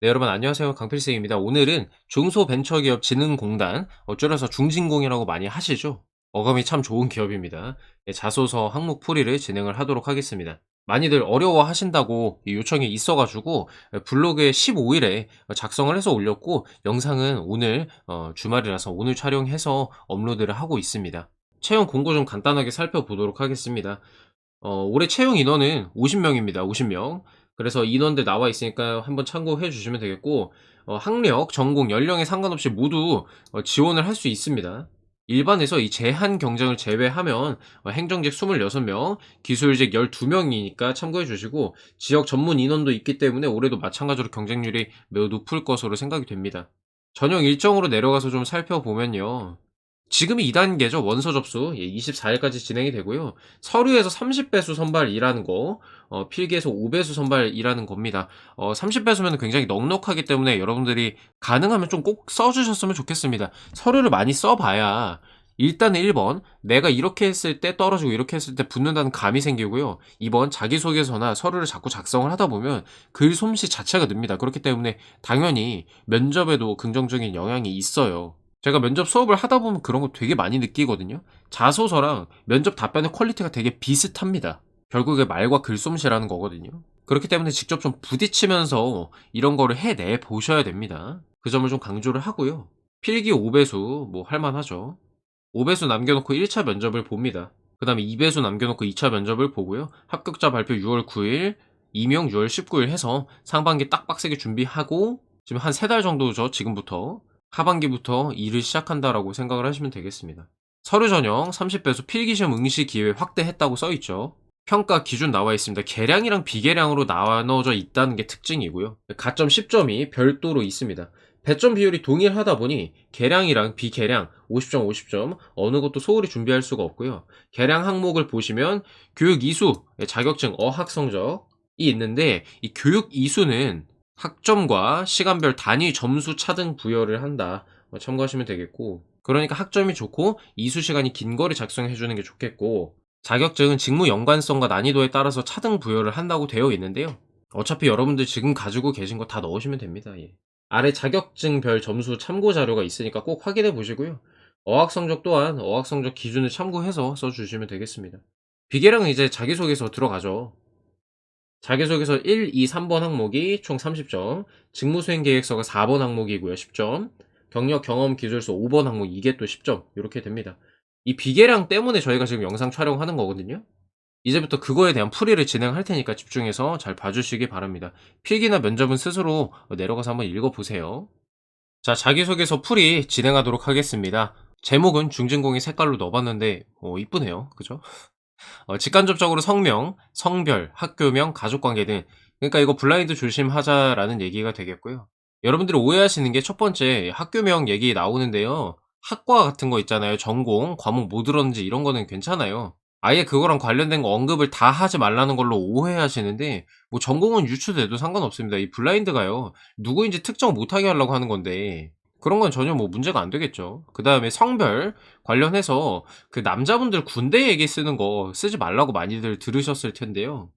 네, 여러분 안녕하세요. 강필승입니다. 오늘은 중소벤처기업진흥공단, 줄여서 중진공이라고 많이 하시죠? 어감이 참 좋은 기업입니다. 예, 자소서 항목 풀이를 진행을 하도록 하겠습니다. 많이들 어려워하신다고 이 요청이 있어가지고 블로그에 15일에 작성을 해서 올렸고, 영상은 오늘 주말이라서 오늘 촬영해서 업로드를 하고 있습니다. 채용 공고 좀 간단하게 살펴보도록 하겠습니다. 올해 채용 인원은 50명입니다. 50명. 그래서 인원들 나와 있으니까 한번 참고해 주시면 되겠고, 학력, 전공, 연령에 상관없이 모두 지원을 할 수 있습니다. 일반에서 이 제한 경쟁을 제외하면 행정직 26명, 기술직 12명이니까 참고해 주시고, 지역 전문 인원도 있기 때문에 올해도 마찬가지로 경쟁률이 매우 높을 것으로 생각이 됩니다. 전형 일정으로 내려가서 좀 살펴보면요. 지금이 2단계죠. 원서 접수. 예, 24일까지 진행이 되고요. 서류에서 30배수 선발이라는 거, 필기에서 5배수 선발이라는 겁니다. 30배수면 굉장히 넉넉하기 때문에 여러분들이 가능하면 좀 꼭 써주셨으면 좋겠습니다. 서류를 많이 써봐야 일단은 1번, 내가 이렇게 했을 때 떨어지고 이렇게 했을 때 붙는다는 감이 생기고요. 2번, 자기소개서나 서류를 자꾸 작성을 하다 보면 글 솜씨 자체가 늡니다. 그렇기 때문에 당연히 면접에도 긍정적인 영향이 있어요. 제가 면접 수업을 하다 보면 그런 거 되게 많이 느끼거든요. 자소서랑 면접 답변의 퀄리티가 되게 비슷합니다. 결국에 말과 글솜씨라는 거거든요. 그렇기 때문에 직접 좀 부딪히면서 이런 거를 해내 보셔야 됩니다. 그 점을 좀 강조를 하고요. 필기 5배수 뭐 할만하죠. 5배수 남겨놓고 1차 면접을 봅니다. 그 다음에 2배수 남겨놓고 2차 면접을 보고요. 합격자 발표 6월 9일, 임용 6월 19일 해서 상반기 딱 빡세게 준비하고 지금 한 3달 정도죠. 지금부터. 하반기부터 일을 시작한다라고 생각을 하시면 되겠습니다. 서류 전형 30배수 필기시험 응시 기회 확대했다고 써있죠. 평가 기준 나와 있습니다. 계량이랑 비계량으로 나눠져 있다는 게 특징이고요. 가점 10점이 별도로 있습니다. 배점 비율이 동일하다 보니 계량이랑 비계량 50점 50점 어느 것도 소홀히 준비할 수가 없고요. 계량 항목을 보시면 교육 이수, 자격증, 어학 성적이 있는데 이 교육 이수는 학점과 시간별 단위 점수 차등 부여를 한다. 참고하시면 되겠고. 그러니까 학점이 좋고 이수 시간이 긴 거를 작성해 주는 게 좋겠고, 자격증은 직무 연관성과 난이도에 따라서 차등 부여를 한다고 되어 있는데요. 어차피 여러분들 지금 가지고 계신 거 다 넣으시면 됩니다. 예. 아래 자격증별 점수 참고 자료가 있으니까 꼭 확인해 보시고요. 어학 성적 또한 어학 성적 기준을 참고해서 써주시면 되겠습니다. 비계량은 이제 자기소개서 들어가죠. 자기소개서 1, 2, 3번 항목이 총 30점, 직무수행계획서가 4번 항목이고요. 10점, 경력 경험 기술서 5번 항목 이게 또 10점 이렇게 됩니다. 이 비계량 때문에 저희가 지금 영상 촬영하는 거거든요. 이제부터 그거에 대한 풀이를 진행할 테니까 집중해서 잘 봐주시기 바랍니다. 필기나 면접은 스스로 내려가서 한번 읽어보세요. 자, 자기소개서 풀이 진행하도록 하겠습니다. 제목은 중진공이 색깔로 넣어봤는데 이쁘네요. 그죠? 직간접적으로 성명, 성별, 학교명, 가족관계 등, 그러니까 이거 블라인드 조심하자라는 얘기가 되겠고요. 여러분들이 오해하시는 게 첫 번째 학교명 얘기 나오는데요. 학과 같은 거 있잖아요. 전공, 과목 뭐 들었는지 이런 거는 괜찮아요. 아예 그거랑 관련된 거 언급을 다 하지 말라는 걸로 오해하시는데, 뭐 전공은 유추돼도 상관없습니다. 이 블라인드가요. 누구인지 특정 못하게 하려고 하는 건데 그런 건 전혀 뭐 문제가 안 되겠죠. 그다음에 성별 관련해서 그 남자분들 군대 얘기 쓰는 거 쓰지 말라고 많이들 들으셨을 텐데요.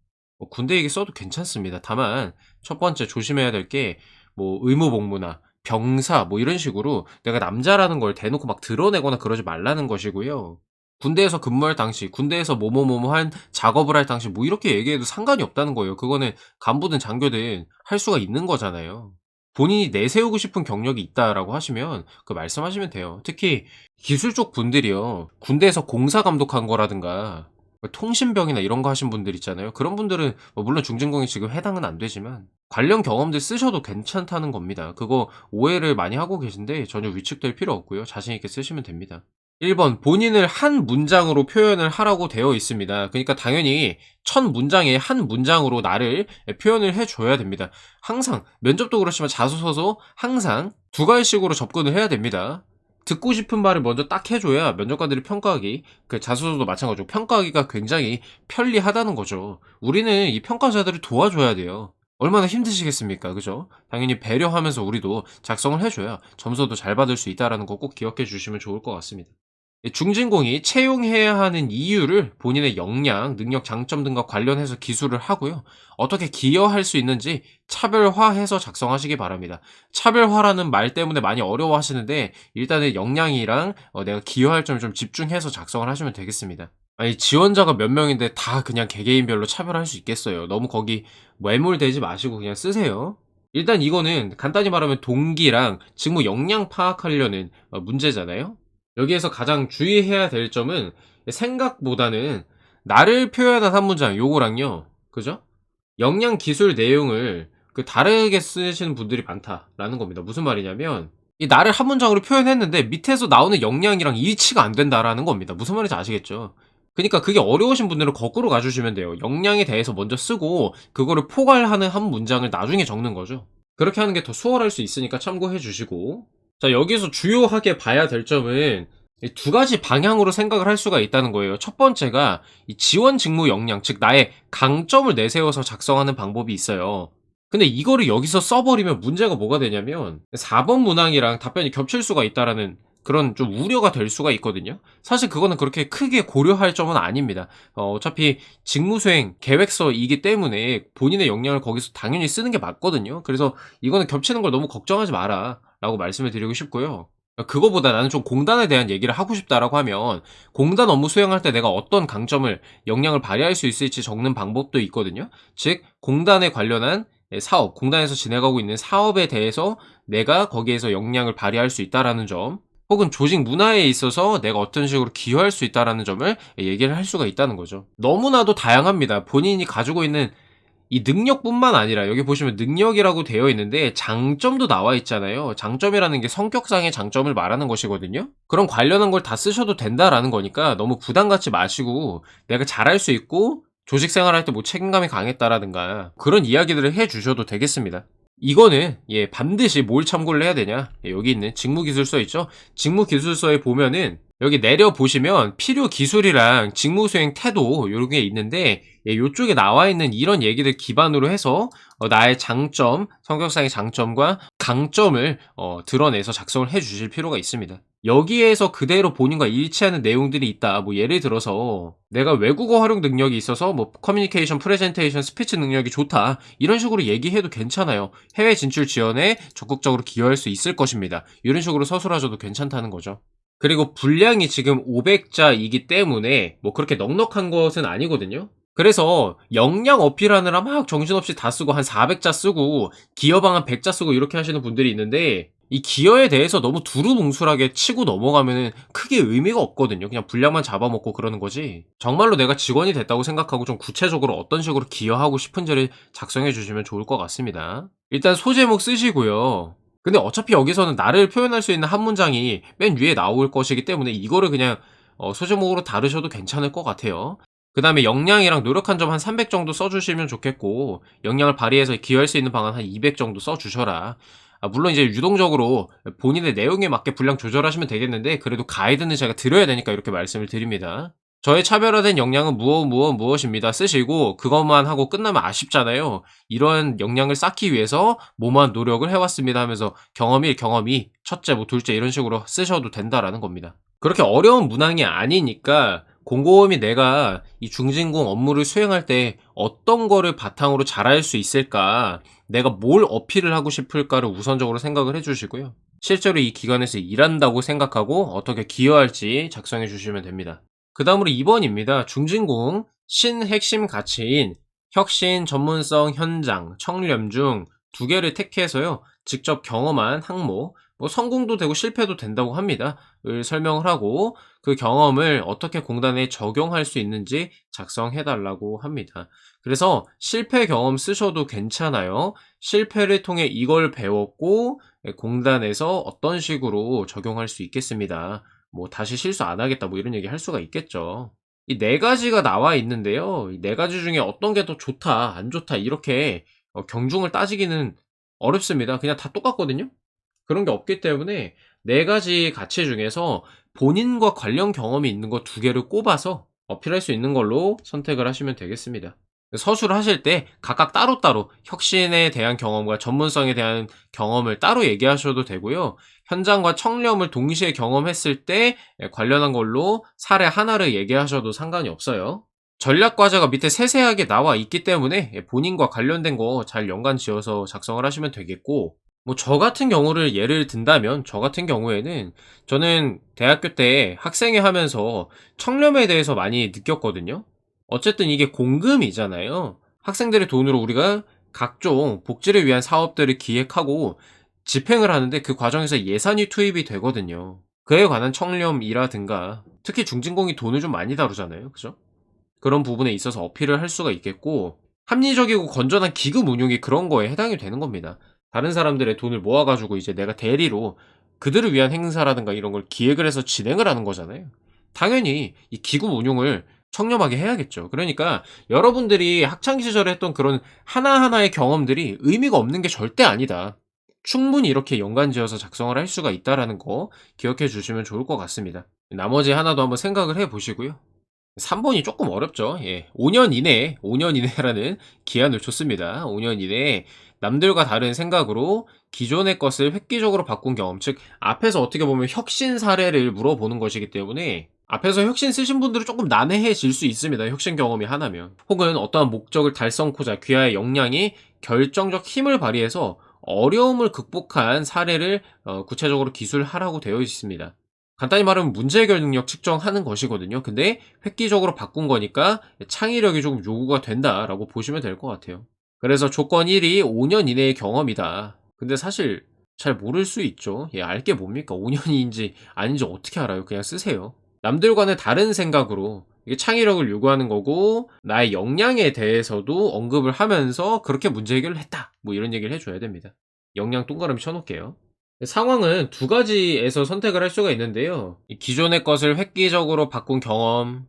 군대 얘기 써도 괜찮습니다. 다만 첫 번째 조심해야 될 게 뭐 의무복무나 병사 뭐 이런 식으로 내가 남자라는 걸 대놓고 막 드러내거나 그러지 말라는 것이고요. 군대에서 근무할 당시, 군대에서 뭐뭐뭐뭐 한 작업을 할 당시 뭐 이렇게 얘기해도 상관이 없다는 거예요. 그거는 간부든 장교든 할 수가 있는 거잖아요. 본인이 내세우고 싶은 경력이 있다라고 하시면 그 말씀하시면 돼요. 특히 기술 쪽 분들이요. 군대에서 공사 감독한 거라든가 통신병이나 이런 거 하신 분들 있잖아요. 그런 분들은 뭐 물론 중진공이 지금 해당은 안 되지만 관련 경험들 쓰셔도 괜찮다는 겁니다. 그거 오해를 많이 하고 계신데 전혀 위축될 필요 없고요. 자신 있게 쓰시면 됩니다. 1번 본인을 한 문장으로 표현을 하라고 되어 있습니다. 그러니까 당연히 첫 문장에 한 문장으로 나를 표현을 해 줘야 됩니다. 항상 면접도 그렇지만 자소서도 항상 두 가지식으로 접근을 해야 됩니다. 듣고 싶은 말을 먼저 딱 해 줘야 면접관들이 평가하기, 그 자소서도 마찬가지고 평가하기가 굉장히 편리하다는 거죠. 우리는 이 평가자들을 도와줘야 돼요. 얼마나 힘드시겠습니까? 그죠? 당연히 배려하면서 우리도 작성을 해 줘야 점수도 잘 받을 수 있다라는 거 꼭 기억해 주시면 좋을 것 같습니다. 중진공이 채용해야 하는 이유를 본인의 역량, 능력, 장점 등과 관련해서 기술을 하고요. 어떻게 기여할 수 있는지 차별화해서 작성하시기 바랍니다. 차별화라는 말 때문에 많이 어려워하시는데 일단은 역량이랑 내가 기여할 점을 좀 집중해서 작성을 하시면 되겠습니다. 아니 지원자가 몇 명인데 다 그냥 개개인별로 차별할 수 있겠어요. 너무 거기 매몰되지 마시고 그냥 쓰세요. 일단 이거는 간단히 말하면 동기랑 직무 역량 파악하려는 문제잖아요. 여기에서 가장 주의해야 될 점은 생각보다는 나를 표현한 한 문장 요거랑요. 그죠? 역량 기술 내용을 다르게 쓰시는 분들이 많다라는 겁니다. 무슨 말이냐면 이 나를 한 문장으로 표현했는데 밑에서 나오는 역량이랑 일치가 안 된다라는 겁니다. 무슨 말인지 아시겠죠? 그니까 그게 어려우신 분들은 거꾸로 가주시면 돼요. 역량에 대해서 먼저 쓰고 그거를 포괄하는 한 문장을 나중에 적는 거죠. 그렇게 하는 게 더 수월할 수 있으니까 참고해 주시고. 자, 여기서 주요하게 봐야 될 점은 이 두 가지 방향으로 생각을 할 수가 있다는 거예요. 첫 번째가 이 지원 직무 역량, 즉 나의 강점을 내세워서 작성하는 방법이 있어요. 근데 이거를 여기서 써버리면 문제가 뭐가 되냐면 4번 문항이랑 답변이 겹칠 수가 있다라는 그런 좀 우려가 될 수가 있거든요. 사실 그거는 그렇게 크게 고려할 점은 아닙니다. 어차피 직무수행 계획서이기 때문에 본인의 역량을 거기서 당연히 쓰는 게 맞거든요. 그래서 이거는 겹치는 걸 너무 걱정하지 마라 라고 말씀을 드리고 싶고요. 그거보다 나는 좀 공단에 대한 얘기를 하고 싶다라고 하면 공단 업무 수행할 때 내가 어떤 강점을 역량을 발휘할 수 있을지 적는 방법도 있거든요. 즉 공단에 관련한 사업, 공단에서 진행하고 있는 사업에 대해서 내가 거기에서 역량을 발휘할 수 있다라는 점, 혹은 조직 문화에 있어서 내가 어떤 식으로 기여할 수 있다라는 점을 얘기를 할 수가 있다는 거죠. 너무나도 다양합니다. 본인이 가지고 있는 이 능력뿐만 아니라 여기 보시면 능력이라고 되어 있는데 장점도 나와 있잖아요. 장점이라는 게 성격상의 장점을 말하는 것이거든요. 그런 관련한 걸 다 쓰셔도 된다라는 거니까 너무 부담 갖지 마시고 내가 잘할 수 있고 조직 생활할 때 뭐 책임감이 강했다라든가 그런 이야기들을 해 주셔도 되겠습니다. 이거는 반드시 뭘 참고를 해야 되냐? 여기 있는 직무기술서 있죠? 직무기술서에 보면은 여기 내려 보시면 필요 기술이랑 직무수행 태도 요런 게 있는데 요쪽에 나와 있는 이런 얘기들 기반으로 해서 나의 장점, 성격상의 장점과 강점을 드러내서 작성을 해 주실 필요가 있습니다. 여기에서 그대로 본인과 일치하는 내용들이 있다. 뭐 예를 들어서 내가 외국어 활용 능력이 있어서 뭐 커뮤니케이션, 프레젠테이션, 스피치 능력이 좋다. 이런 식으로 얘기해도 괜찮아요. 해외 진출 지원에 적극적으로 기여할 수 있을 것입니다. 이런 식으로 서술하셔도 괜찮다는 거죠. 그리고 분량이 지금 500자이기 때문에 뭐 그렇게 넉넉한 것은 아니거든요. 그래서 역량 어필하느라 막 정신없이 다 쓰고 한 400자 쓰고 기여방 한 100자 쓰고 이렇게 하시는 분들이 있는데 이 기여에 대해서 너무 두루뭉술하게 치고 넘어가면은 크게 의미가 없거든요. 그냥 분량만 잡아먹고 그러는 거지. 정말로 내가 직원이 됐다고 생각하고 좀 구체적으로 어떤 식으로 기여하고 싶은지를 작성해 주시면 좋을 것 같습니다. 일단 소제목 쓰시고요. 근데 어차피 여기서는 나를 표현할 수 있는 한 문장이 맨 위에 나올 것이기 때문에 이거를 그냥 소제목으로 다루셔도 괜찮을 것 같아요. 그 다음에 역량이랑 노력한 점 한 300 정도 써주시면 좋겠고 역량을 발휘해서 기여할 수 있는 방안 한 200 정도 써주셔라. 물론 이제 유동적으로 본인의 내용에 맞게 분량 조절하시면 되겠는데 그래도 가이드는 제가 드려야 되니까 이렇게 말씀을 드립니다. 저의 차별화된 역량은 무엇입니다. 쓰시고 그것만 하고 끝나면 아쉽잖아요. 이런 역량을 쌓기 위해서 뭐만 노력을 해왔습니다 하면서 경험 1, 경험 2, 첫째, 뭐 둘째 이런 식으로 쓰셔도 된다라는 겁니다. 그렇게 어려운 문항이 아니니까 곰곰이 내가 이 중진공 업무를 수행할 때 어떤 거를 바탕으로 잘할 수 있을까, 내가 뭘 어필을 하고 싶을까를 우선적으로 생각을 해주시고요. 실제로 이 기관에서 일한다고 생각하고 어떻게 기여할지 작성해 주시면 됩니다. 그 다음으로 2번입니다. 중진공 신핵심 가치인 혁신, 전문성, 현장, 청렴 중 두 개를 택해서요. 직접 경험한 항목, 뭐 성공도 되고 실패도 된다고 합니다. 을 설명을 하고 그 경험을 어떻게 공단에 적용할 수 있는지 작성해 달라고 합니다. 그래서 실패 경험 쓰셔도 괜찮아요. 실패를 통해 이걸 배웠고 공단에서 어떤 식으로 적용할 수 있겠습니다. 뭐 다시 실수 안 하겠다 뭐 이런 얘기 할 수가 있겠죠. 이 네 가지가 나와 있는데요. 이 네 가지 중에 어떤 게 더 좋다, 안 좋다 이렇게 경중을 따지기는 어렵습니다. 그냥 다 똑같거든요. 그런 게 없기 때문에 네 가지 가치 중에서 본인과 관련 경험이 있는 거 두 개를 꼽아서 어필할 수 있는 걸로 선택을 하시면 되겠습니다. 서술을 하실 때 각각 따로따로 혁신에 대한 경험과 전문성에 대한 경험을 따로 얘기하셔도 되고요. 현장과 청렴을 동시에 경험했을 때 관련한 걸로 사례 하나를 얘기하셔도 상관이 없어요. 전략 과제가 밑에 세세하게 나와 있기 때문에 본인과 관련된 거 잘 연관 지어서 작성을 하시면 되겠고, 뭐 저 같은 경우를 예를 든다면 저 같은 경우에는 저는 대학교 때 학생회 하면서 청렴에 대해서 많이 느꼈거든요. 어쨌든 이게 공금이잖아요. 학생들의 돈으로 우리가 각종 복지를 위한 사업들을 기획하고 집행을 하는데 그 과정에서 예산이 투입이 되거든요. 그에 관한 청렴이라든가 특히 중진공이 돈을 좀 많이 다루잖아요. 그죠? 그런 부분에 있어서 어필을 할 수가 있겠고, 합리적이고 건전한 기금 운용이 그런 거에 해당이 되는 겁니다. 다른 사람들의 돈을 모아 가지고 이제 내가 대리로 그들을 위한 행사라든가 이런 걸 기획을 해서 진행을 하는 거잖아요. 당연히 이 기금 운용을 청렴하게 해야겠죠. 그러니까 여러분들이 학창 시절에 했던 그런 하나하나의 경험들이 의미가 없는 게 절대 아니다. 충분히 이렇게 연관지어서 작성을 할 수가 있다라는 거 기억해 주시면 좋을 것 같습니다. 나머지 하나도 한번 생각을 해 보시고요. 3 번이 쪼끔 어렵죠. 예. 5년 이내라는 기한을 줬습니다. 5년 이내에 남들과 다른 생각으로 기존의 것을 획기적으로 바꾼 경험, 즉 앞에서 어떻게 보면 혁신 사례를 물어보는 것이기 때문에 앞에서 혁신 쓰신 분들은 쪼끔 난해해질 수 있습니다, 혁신 경험이 하나면. 혹은 어떠한 목적을 달성코자 귀하의 역량이 결정적 힘을 발휘해서 어려움을 극복한 사례를 구체적으로 기술하라고 되어 있습니다. 간단히 말하면 문제 해결 능력 측정하는 것이거든요. 근데 획기적으로 바꾼 거니까 창의력이 조금 요구가 된다라고 보시면 될 것 같아요. 그래서 조건 1이 5년 이내의 경험이다. 근데 사실 잘 모를 수 있죠. 예, 알 게 뭡니까? 5 년인지 아닌지 어떻게 알아요? 그냥 쓰세요. 남들과는 다른 생각으로 이게 창의력을 요구하는 거고 나의 역량에 대해서도 언급을 하면서 그렇게 문제 해결을 했다. 뭐 이런 얘기를 해 줘야 됩니다. 역량 동그라미 쳐 놓을게요. 상황은 두 가지에서 선택을 할 수가 있는데요. 이 기존의 것을 획기적으로 바꾼 경험,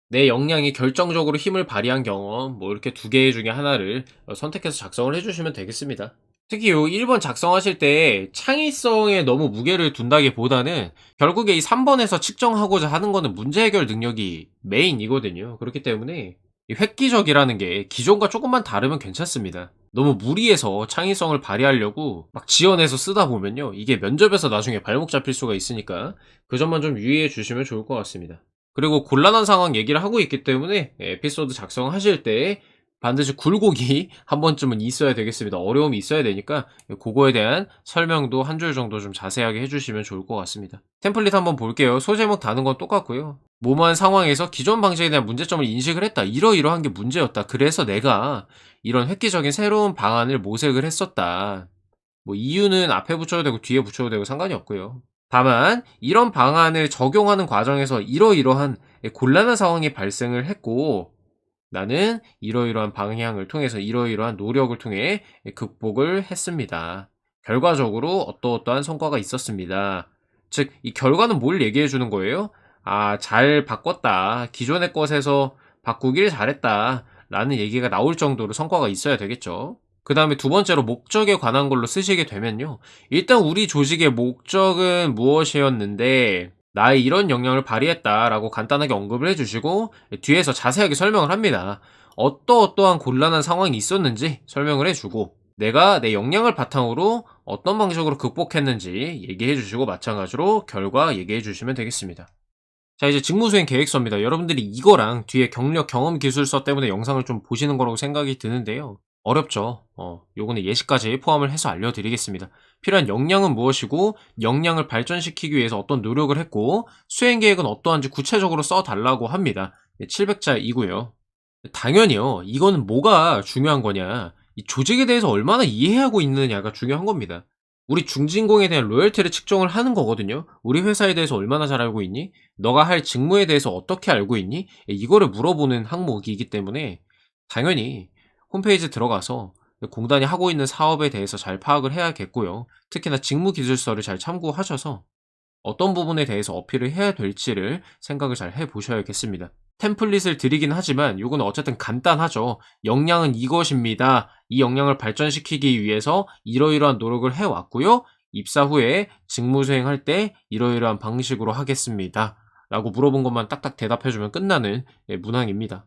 내 역량이 결정적으로 힘을 발휘한 경험, 뭐 이렇게 두 개 중에 하나를 선택해서 작성을 해주시면 되겠습니다. 특히 요 1번 작성하실 때 창의성에 너무 무게를 둔다기보다는 결국에 이 3번에서 측정하고자 하는 거는 문제 해결 능력이 메인이거든요. 그렇기 때문에 이 획기적이라는 게 기존과 조금만 다르면 괜찮습니다. 너무 무리해서 창의성을 발휘하려고 막 지어내서 쓰다 보면요, 이게 면접에서 나중에 발목 잡힐 수가 있으니까 그 점만 좀 유의해 주시면 좋을 것 같습니다. 그리고 곤란한 상황 얘기를 하고 있기 때문에 에피소드 작성하실 때 반드시 굴곡이 한 번쯤은 있어야 되겠습니다. 어려움이 있어야 되니까 고거에 대한 설명도 한 줄 정도 좀 자세하게 해 주시면 좋을 것 같습니다. 템플릿 한번 볼게요. 소제목 다는 건 똑같고요. 뭐뭐한 상황에서 기존 방식에 대한 문제점을 인식을 했다. 이러이러한 게 문제였다. 그래서 내가 이런 획기적인 새로운 방안을 모색을 했었다. 뭐 이유는 앞에 붙여도 되고 뒤에 붙여도 되고 상관이 없고요. 다만 이런 방안을 적용하는 과정에서 이러이러한 곤란한 상황이 발생을 했고 나는 이러이러한 방향을 통해서 이러이러한 노력을 통해 극복을 했습니다. 결과적으로 어떠어떠한 성과가 있었습니다. 즉, 이 결과는 뭘 얘기해 주는 거예요? 아, 잘 바꿨다. 기존의 것에서 바꾸길 잘했다. 라는 얘기가 나올 정도로 성과가 있어야 되겠죠. 그 다음에 두 번째로 목적에 관한 걸로 쓰시게 되면요. 일단 우리 조직의 목적은 무엇이었는데, 나의 이런 역량을 발휘했다라고 간단하게 언급을 해주시고 뒤에서 자세하게 설명을 합니다. 어떠어떠한 곤란한 상황이 있었는지 설명을 해주고 내가 내 역량을 바탕으로 어떤 방식으로 극복했는지 얘기해 주시고 마찬가지로 결과 얘기해 주시면 되겠습니다. 자, 이제 직무수행 계획서입니다. 여러분들이 이거랑 뒤에 경력 경험 기술서 때문에 영상을 좀 보시는 거라고 생각이 드는데요. 어렵죠. 요거는 예시까지 포함을 해서 알려드리겠습니다. 필요한 역량은 무엇이고 역량을 발전시키기 위해서 어떤 노력을 했고 수행 계획은 어떠한지 구체적으로 써달라고 합니다. 700자이고요. 당연히요. 이거는 뭐가 중요한 거냐. 이 조직에 대해서 얼마나 이해하고 있느냐가 중요한 겁니다. 우리 중진공에 대한 로열티를 측정을 하는 거거든요. 우리 회사에 대해서 얼마나 잘 알고 있니? 너가 할 직무에 대해서 어떻게 알고 있니? 이거를 물어보는 항목이기 때문에 당연히 홈페이지 들어가서 공단이 하고 있는 사업에 대해서 잘 파악을 해야겠고요. 특히나 직무 기술서를 잘 참고하셔서 어떤 부분에 대해서 어필을 해야 될지를 생각을 잘 해 보셔야겠습니다. 템플릿을 드리긴 하지만 요거는 어쨌든 간단하죠. 역량은 이것입니다. 이 역량을 발전시키기 위해서 이러이러한 노력을 해 왔고요. 입사 후에 직무 수행할 때 이러이러한 방식으로 하겠습니다. 라고 물어본 것만 딱딱 대답해 주면 끝나는 문항입니다.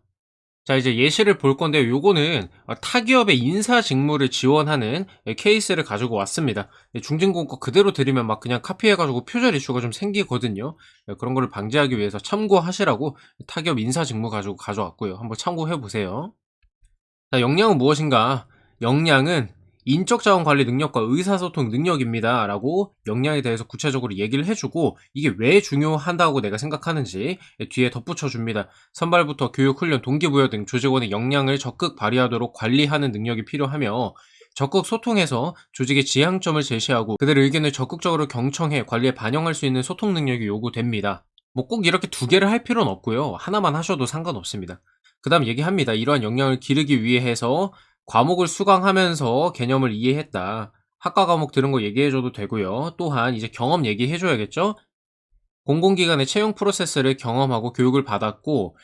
자, 이제 예시를 볼 건데요. 요거는 타기업의 인사 직무를 지원하는 케이스를 가지고 왔습니다. 중진공 거 그대로 드리면 막 그냥 카피해 가지고 표절 이슈가 좀 생기거든요. 그런 거를 방지하기 위해서 참고하시라고 타기업 인사 직무 가지고 가져왔고요. 한번 참고해 보세요. 자, 역량은 무엇인가? 역량은 인적 자원 관리 능력과 의사소통 능력입니다. 라고 역량에 대해서 구체적으로 얘기를 해주고 이게 왜 중요하다고 내가 생각하는지 뒤에 덧붙여 줍니다. 선발부터 교육, 훈련, 동기부여 등 조직원의 역량을 적극 발휘하도록 관리하는 능력이 필요하며 적극 소통해서 조직의 지향점을 제시하고 그들의 의견을 적극적으로 경청해 관리에 반영할 수 있는 소통 능력이 요구됩니다. 뭐 꼭 이렇게 두 개를 할 필요는 없고요. 하나만 하셔도 상관없습니다. 그 다음 얘기합니다. 이러한 역량을 기르기 위해 해서 과목을 수강하면서 개념을 이해했다. 학과 과목 들은 거 얘기해줘도 되고요. 또한 이제 경험 얘기해줘야겠죠? 공공기관의 채용 프로세스를 경험하고 교육을 받았고,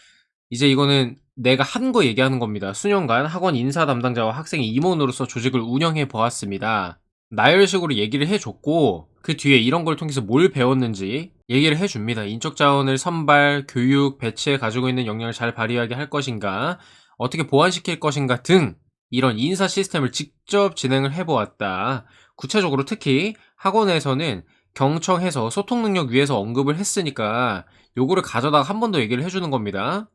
이제 이거는 내가 한 거 얘기하는 겁니다. 수년간 학원 인사 담당자와 학생의 임원으로서 조직을 운영해 보았습니다. 나열식으로 얘기를 해줬고, 그 뒤에 이런 걸 통해서 뭘 배웠는지 얘기를 해줍니다. 인적 자원을 선발, 교육, 배치에 가지고 있는 역량을 잘 발휘하게 할 것인가, 어떻게 보완시킬 것인가 등 이런 인사 시스템을 직접 진행을 해보았다. 구체적으로 특히 학원에서는 경청해서 소통 능력 위에서 언급을 했으니까 요거를 가져다가 한 번 더 얘기를 해주는 겁니다.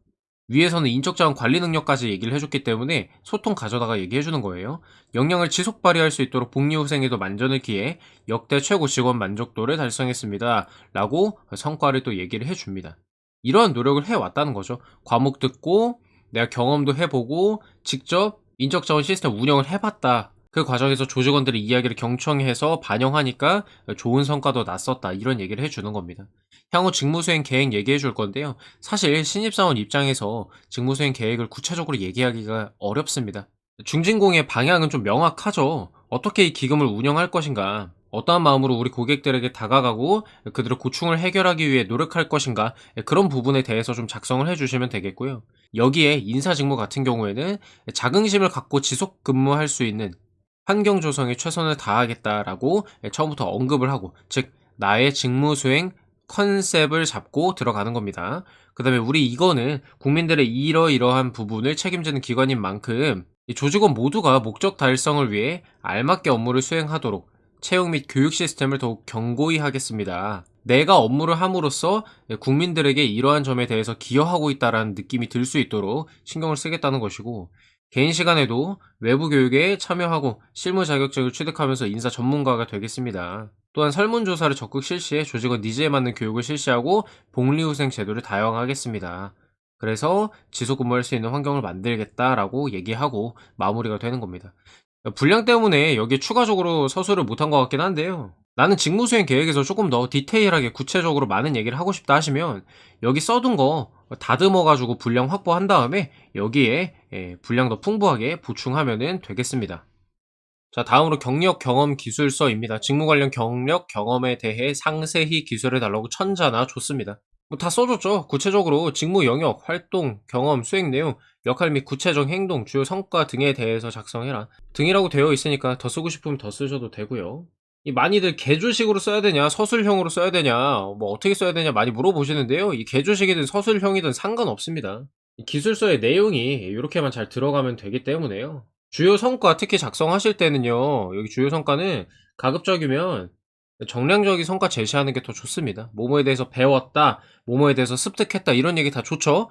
위에서는 인적 자원 관리 능력까지 얘기를 해줬기 때문에 소통 가져다가 얘기해주는 거예요. 역량을 지속 발휘할 수 있도록 복리 후생에도 만전을 기해 역대 최고 직원 만족도를 달성했습니다. 라고 성과를 또 얘기를 해줍니다. 이러한 노력을 해왔다는 거죠. 과목 듣고 내가 경험도 해보고 직접 인적 자원 시스템 운영을 해봤다. 그 과정에서 조직원들의 이야기를 경청해서 반영하니까 좋은 성과도 났었다. 이런 얘기를 해주는 겁니다. 향후 직무수행 계획 얘기해 줄 건데요. 사실 신입사원 입장에서 직무수행 계획을 구체적으로 얘기하기가 어렵습니다. 중진공의 방향은 좀 명확하죠. 어떻게 이 기금을 운영할 것인가, 어떠한 마음으로 우리 고객들에게 다가가고 그들의 고충을 해결하기 위해 노력할 것인가, 그런 부분에 대해서 좀 작성을 해주시면 되겠고요. 여기에 인사직무 같은 경우에는 자긍심을 갖고 지속 근무할 수 있는 환경 조성에 최선을 다하겠다라고 처음부터 언급을 하고, 즉 나의 직무 수행 컨셉을 잡고 들어가는 겁니다. 그 다음에 우리 이거는 국민들의 이러이러한 부분을 책임지는 기관인 만큼 이 조직원 모두가 목적 달성을 위해 알맞게 업무를 수행하도록 채용 및 교육 시스템을 더욱 견고히 하겠습니다. 내가 업무를 함으로써 국민들에게 이러한 점에 대해서 기여하고 있다는 느낌이 들 수 있도록 신경을 쓰겠다는 것이고, 개인 시간에도 외부 교육에 참여하고 실무 자격증을 취득하면서 인사 전문가가 되겠습니다. 또한 설문조사를 적극 실시해 조직원 니즈에 맞는 교육을 실시하고 복리후생 제도를 다양화하겠습니다. 그래서 지속 근무할 수 있는 환경을 만들겠다라고 얘기하고 마무리가 되는 겁니다. 분량 때문에 여기에 추가적으로 서술을 못한 것 같긴 한데요. 나는 직무수행 계획에서 조금 더 디테일하게 구체적으로 많은 얘기를 하고 싶다 하시면 여기 써둔 거 다듬어 가지고 분량 확보한 다음에 여기에 분량 더 풍부하게 보충하면 되겠습니다. 자, 다음으로 경력 경험 기술서입니다. 직무 관련 경력 경험에 대해 상세히 기술해 달라고 천자나 줬습니다. 뭐 다 써줬죠. 구체적으로 직무 영역, 활동, 경험, 수행 내용, 역할 및 구체적 행동, 주요 성과 등에 대해서 작성해라 등이라고 되어 있으니까 더 쓰고 싶으면 더 쓰셔도 되고요. 이 많이들 개조식으로 써야 되냐, 서술형으로 써야 되냐, 뭐 어떻게 써야 되냐 많이 물어보시는데요. 이 개조식이든 서술형이든 상관없습니다. 이 기술서의 내용이 이렇게만 잘 들어가면 되기 때문에요. 주요 성과 특히 작성하실 때는요. 여기 주요 성과는 가급적이면 정량적인 성과 제시하는 게 더 좋습니다. 뭐뭐에 대해서 배웠다, 뭐뭐에 대해서 습득했다 이런 얘기 다 좋죠.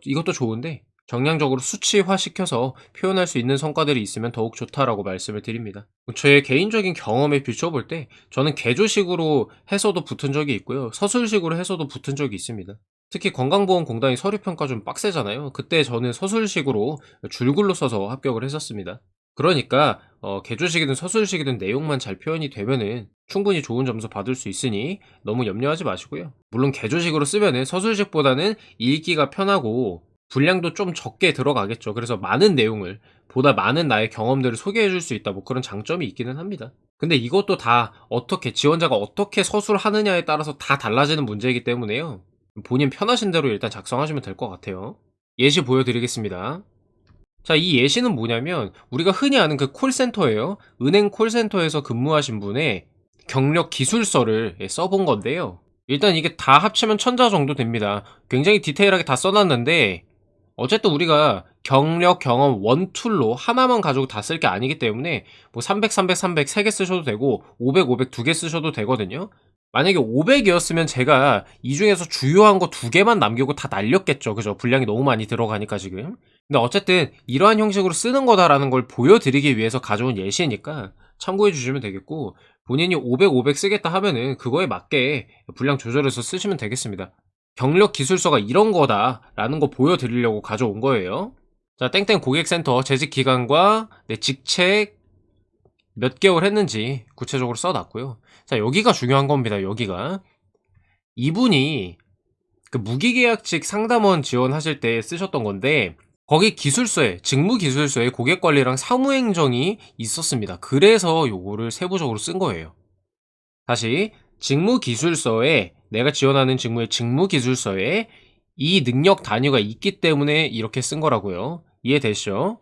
이것도 좋은데 정량적으로 수치화 시켜서 표현할 수 있는 성과들이 있으면 더욱 좋다라고 말씀을 드립니다. 제 개인적인 경험에 비춰볼 때 저는 개조식으로 해서도 붙은 적이 있고요. 서술식으로 해서도 붙은 적이 있습니다. 특히 건강보험공단이 서류평가 좀 빡세잖아요. 그때 저는 서술식으로 줄글로 써서 합격을 했었습니다. 그러니까 개조식이든 서술식이든 내용만 잘 표현이 되면은 충분히 좋은 점수 받을 수 있으니 너무 염려하지 마시고요. 물론 개조식으로 쓰면은 서술식보다는 읽기가 편하고 분량도 좀 적게 들어가겠죠. 그래서 많은 내용을, 보다 많은 나의 경험들을 소개해 줄 수 있다, 뭐 그런 장점이 있기는 합니다. 근데 이것도 다 어떻게 지원자가 어떻게 서술하느냐에 따라서 다 달라지는 문제이기 때문에요. 본인 편하신 대로 일단 작성하시면 될 것 같아요. 예시 보여드리겠습니다. 자, 이 예시는 뭐냐면 우리가 흔히 아는 그 콜센터예요. 은행 콜센터에서 근무하신 분의 경력 기술서를 써본 건데요. 일단 이게 다 합치면 1000자 정도 됩니다. 굉장히 디테일하게 다 써놨는데 어쨌든 우리가 경력, 경험 원 툴로 하나만 가지고 다 쓸 게 아니기 때문에 뭐 300, 300, 300 3개 쓰셔도 되고 500, 500 2개 쓰셔도 되거든요. 만약에 500 이었으면 제가 이 중에서 주요한 거 2 개만 남기고 다 날렸겠죠. 그죠? 분량이 너무 많이 들어가니까 지금. 근데 어쨌든 이러한 형식으로 쓰는 거다라는 걸 보여드리기 위해서 가져온 예시니까 참고해 주시면 되겠고, 본인이 500, 500 쓰겠다 하면은 그거에 맞게 분량 조절해서 쓰시면 되겠습니다. 경력 기술서가 이런 거다라는 거 보여드리려고 가져온 거예요. 자, 땡땡 고객센터 재직 기간과 내 직책 몇 개월 했는지 구체적으로 써놨고요. 자, 여기가 중요한 겁니다. 여기가 이분이 그 무기계약직 상담원 지원하실 때 쓰셨던 건데, 거기 기술서에, 직무기술서에 고객관리랑 사무행정이 있었습니다. 그래서 요거를 세부적으로 쓴 거예요. 다시, 직무기술서에, 내가 지원하는 직무의 직무기술서에 이 능력 단위가 있기 때문에 이렇게 쓴 거라고요. 이해되시죠?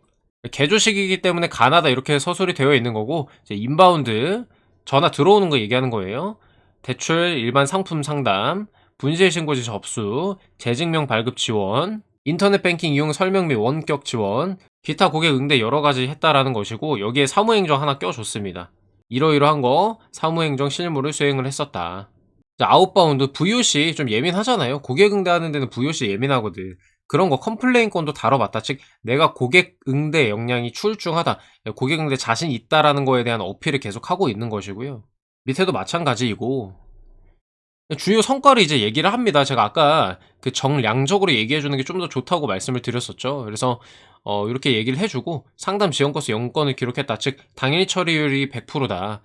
개조식이기 때문에 가나다 이렇게 서술이 되어 있는 거고, 이제 인바운드, 전화 들어오는 거 얘기하는 거예요. 대출 일반 상품 상담, 분실 신고지 접수, 재직명 발급 지원, 인터넷 뱅킹 이용 설명 및 원격 지원, 기타 고객 응대 여러 가지 했다라는 것이고, 여기에 사무행정 하나 껴줬습니다. 이러이러한 거 사무행정 실무를 수행을 했었다. 자, 아웃바운드 VOC 좀 예민하잖아요. 고객 응대하는 데는 VOC 예민하거든. 그런 거 컴플레인 건도 다뤄봤다. 즉 내가 고객 응대 역량이 출중하다, 고객 응대 자신 있다라는 거에 대한 어필을 계속 하고 있는 것이고요. 밑에도 마찬가지이고, 주요 성과를 이제 얘기를 합니다. 제가 아까 그 정량적으로 얘기해 주는 게 좀 더 좋다고 말씀을 드렸었죠. 그래서 이렇게 얘기를 해 주고, 상담 지원 건수 0건을 기록했다. 즉 당일 처리율이 100%다.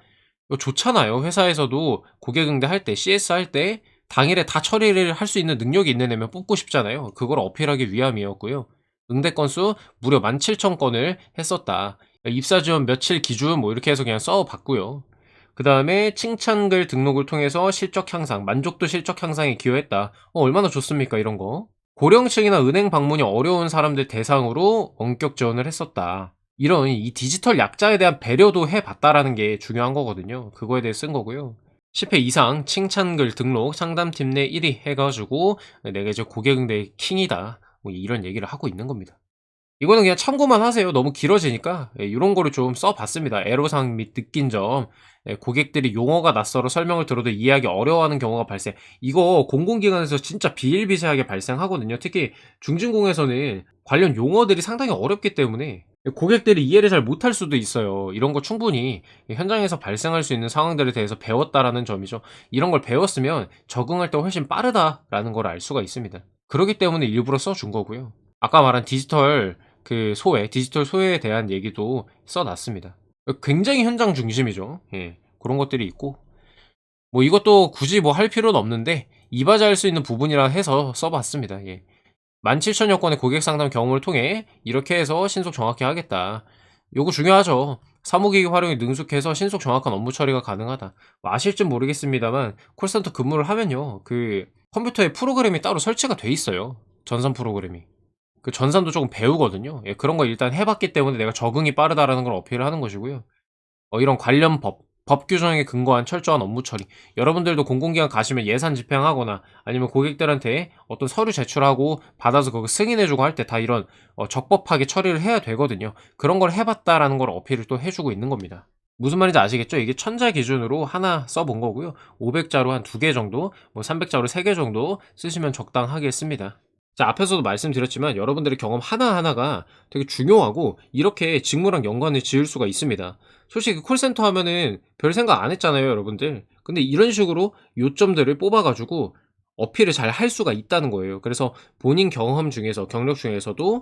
이거 좋잖아요. 회사에서도 고객 응대할 때, CS 할 때 당일에 다 처리를 할 수 있는 능력이 있는 애면 뽑고 싶잖아요. 그걸 어필하기 위함이었고요. 응대 건수 무려 17,000건을 했었다. 입사 지원 며칠 기준 뭐 이렇게 해서 그냥 써 봤고요. 그 다음에 칭찬글 등록을 통해서 실적 향상, 만족도 실적 향상에 기여했다. 얼마나 좋습니까, 이런 거. 고령층이나 은행 방문이 어려운 사람들 대상으로 원격 지원을 했었다. 이런 이 디지털 약자에 대한 배려도 해봤다라는 게 중요한 거거든요. 그거에 대해 쓴 거고요. 10회 이상 칭찬글 등록 상담팀 내 1위 해가지고 내가 이제 고객응대 킹이다, 뭐 이런 얘기를 하고 있는 겁니다. 이거는 그냥 참고만 하세요. 너무 길어지니까 이런 거를 좀 써봤습니다. 애로사항 및 느낀 점, 고객들이 용어가 낯설어 설명을 들어도 이해하기 어려워하는 경우가 발생. 이거 공공기관에서 진짜 비일비재하게 발생하거든요. 특히 중진공에서는 관련 용어들이 상당히 어렵기 때문에 고객들이 이해를 잘 못할 수도 있어요. 이런 거 충분히 현장에서 발생할 수 있는 상황들에 대해서 배웠다라는 점이죠. 이런 걸 배웠으면 적응할 때 훨씬 빠르다라는 걸 알 수가 있습니다. 그렇기 때문에 일부러 써준 거고요. 아까 말한 디지털 소외에 대한 얘기도 써놨습니다. 굉장히 현장 중심이죠. 예, 그런 것들이 있고, 뭐 이것도 굳이 뭐 할 필요는 없는데 이바지할 수 있는 부분이라 해서 써봤습니다. 예. 17,000여 건의 고객 상담 경험을 통해 이렇게 해서 신속 정확히 하겠다. 요거 중요하죠. 사무기기 활용이 능숙해서 신속 정확한 업무 처리가 가능하다. 뭐 아실진 모르겠습니다만 콜센터 근무를 하면요, 그 컴퓨터에 프로그램이 따로 설치가 돼 있어요. 전산 프로그램이. 그 전산도 조금 배우거든요. 예, 그런 거 일단 해봤기 때문에 내가 적응이 빠르다라는 걸 어필을 하는 것이고요. 이런 관련 법 규정에 근거한 철저한 업무 처리. 여러분들도 공공기관 가시면 예산 집행하거나 아니면 고객들한테 어떤 서류 제출하고 받아서 그거 승인해주고 할 때 다 이런 적법하게 처리를 해야 되거든요. 그런 걸 해봤다라는 걸 어필을 또 해주고 있는 겁니다. 무슨 말인지 아시겠죠? 이게 1000자 기준으로 하나 써본 거고요. 500자로 한 2개 정도, 뭐 300자로 3개 정도 쓰시면 적당하겠습니다. 자, 앞에서도 말씀드렸지만 여러분들의 경험 하나하나가 되게 중요하고 이렇게 직무랑 연관을 지을 수가 있습니다. 솔직히 콜센터 하면은 별 생각 안 했잖아요, 여러분들. 근데 이런 식으로 요점들을 뽑아가지고 어필을 잘 할 수가 있다는 거예요. 그래서 본인 경험 중에서, 경력 중에서도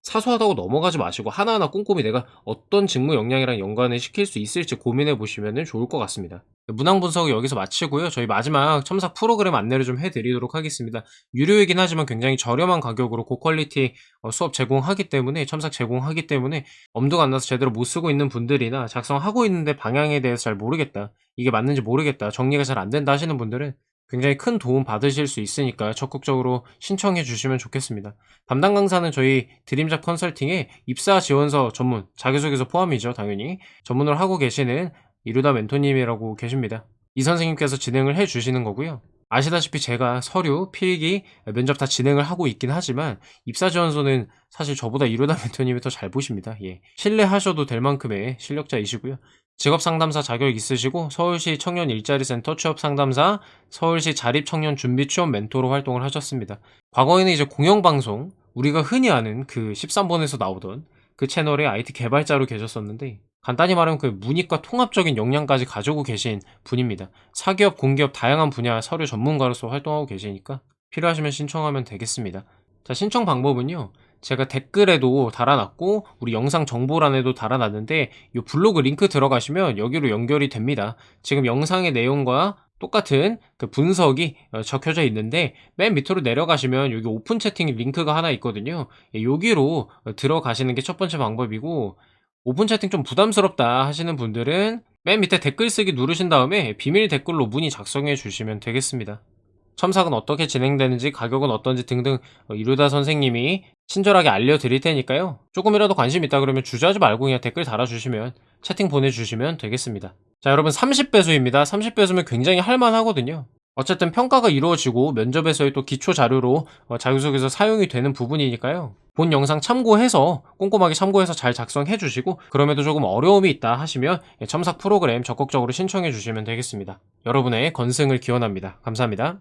사소하다고 넘어가지 마시고 하나하나 꼼꼼히 내가 어떤 직무 역량이랑 연관을 시킬 수 있을지 고민해 보시면 좋을 것 같습니다. 문항 분석은 여기서 마치고요. 저희 마지막 첨삭 프로그램 안내를 좀 해드리도록 하겠습니다. 유료이긴 하지만 굉장히 저렴한 가격으로 고퀄리티 수업 제공하기 때문에, 첨삭 제공하기 때문에 엄두가 안 나서 제대로 못 쓰고 있는 분들이나 작성하고 있는데 방향에 대해서 잘 모르겠다, 이게 맞는지 모르겠다, 정리가 잘 안 된다 하시는 분들은 굉장히 큰 도움 받으실 수 있으니까 적극적으로 신청해 주시면 좋겠습니다. 담당 강사는 저희 드림잡 컨설팅의 입사 지원서 전문, 자기소개서 포함이죠, 당연히. 전문을 하고 계시는 이루다 멘토님이라고 계십니다. 이 선생님께서 진행을 해 주시는 거고요. 아시다시피 제가 서류, 필기, 면접 다 진행을 하고 있긴 하지만 입사 지원서는 사실 저보다 이루다 멘토님이 더 잘 보십니다. 예. 신뢰하셔도 될 만큼의 실력자이시고요. 직업 상담사 자격 있으시고 서울시 청년 일자리 센터 취업 상담사, 서울시 자립 청년 준비 취업 멘토로 활동을 하셨습니다. 과거에는 이제 공영방송, 우리가 흔히 아는 그 13번에서 나오던 그 채널의 IT 개발자로 계셨었는데, 간단히 말하면 그 문이과 통합적인 역량까지 가지고 계신 분입니다. 사기업, 공기업 다양한 분야 서류 전문가로서 활동하고 계시니까 필요하시면 신청하면 되겠습니다. 자, 신청 방법은요. 제가 댓글에도 달아놨고 우리 영상 정보란에도 달아놨는데 이 블로그 링크 들어가시면 여기로 연결이 됩니다. 지금 영상의 내용과 똑같은 그 분석이 적혀져 있는데 맨 밑으로 내려가시면 여기 오픈 채팅 링크가 하나 있거든요. 예, 여기로 들어가시는 게 첫 번째 방법이고, 오픈 채팅 좀 부담스럽다 하시는 분들은 맨 밑에 댓글 쓰기 누르신 다음에 비밀 댓글로 문의 작성해 주시면 되겠습니다. 첨삭은 어떻게 진행되는지, 가격은 어떤지 등등 이루다 선생님이 친절하게 알려드릴 테니까요. 조금이라도 관심 있다 그러면 주저하지 말고 그냥 댓글 달아주시면, 채팅 보내주시면 되겠습니다. 자, 여러분 30배수입니다. 30배수면 굉장히 할만하거든요. 어쨌든 평가가 이루어지고 면접에서의 또 기초 자료로 자기소개서 사용이 되는 부분이니까요. 본 영상 참고해서 꼼꼼하게 참고해서 잘 작성해 주시고, 그럼에도 조금 어려움이 있다 하시면 첨삭 프로그램 적극적으로 신청해 주시면 되겠습니다. 여러분의 건승을 기원합니다. 감사합니다.